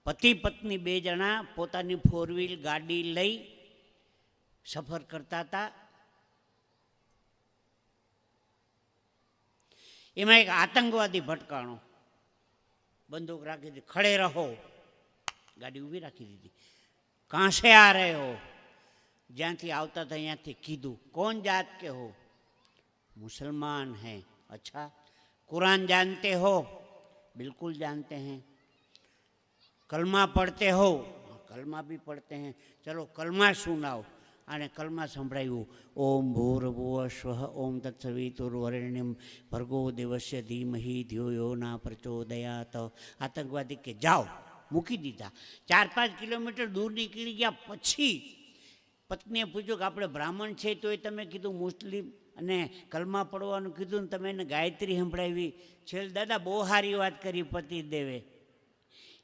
પતિ પત્ની બે જણા પોતાની 4 વ્હીલ ગાડી લઈ સફર કરતા હતા. એમાં એક આતંકવાદી ભટકાણો, બંદૂક રાખી દીધી, ખડે રહો, ગાડી ઊભી રાખી દીધી. કહાં સે આ રહે હો? જ્યાંથી આવતા હતા અહીંયાથી કીધું. કોણ જાત કે હો? मुसलमान हैं. अच्छा, कुरान जानते हो? बिल्कुल जानते हैं. कलमा पढ़ते हो? कलमा भी पढ़ते हैं. चलो कलमा सुनाओ. आने कलमा संभळाव्યું. ओम भूर्भुवः स्वः ओम तत्सवितुर्वरेण्यं भर्गो देवस्य धीमहि धियो यो न प्रचोदयात्. आतंकवादी के जाओ, મૂકી દીધા. 4-5 કિલોમીટર દૂર નીકળી ગયા પછી પત્નીએ પૂછ્યું કે આપણે બ્રાહ્મણ છે તોય તમે કીધું મુસ્લિમ અને કલમા પડવાનું કીધું ને તમે એને ગાયત્રી સંભળાવી. છેલ્લે દાદા બહુ સારી વાત કરી પતિદેવે.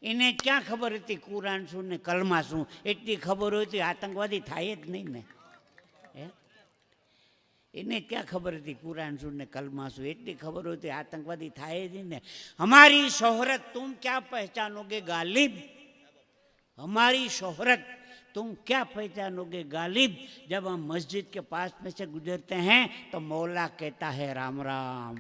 એને ક્યાં ખબર હતી કુરાન શું ને કલમા શું? એટલી ખબર હોય તો આતંકવાદી થાય જ નહીં ને. એને ક્યાં ખબર હતી કુરાન શું ને કલમા શું? એટલી ખબર હોય તો આતંકવાદી થાય જ નહીં ને. हमारी शोहरत तुम क्या पहचानोगे गालिब? हमारी शोहरत तुम क्या पहचानोगे गालिब? जब हम मस्जिद के पास में से गुजरते हैं तो मौला कहता है राम राम.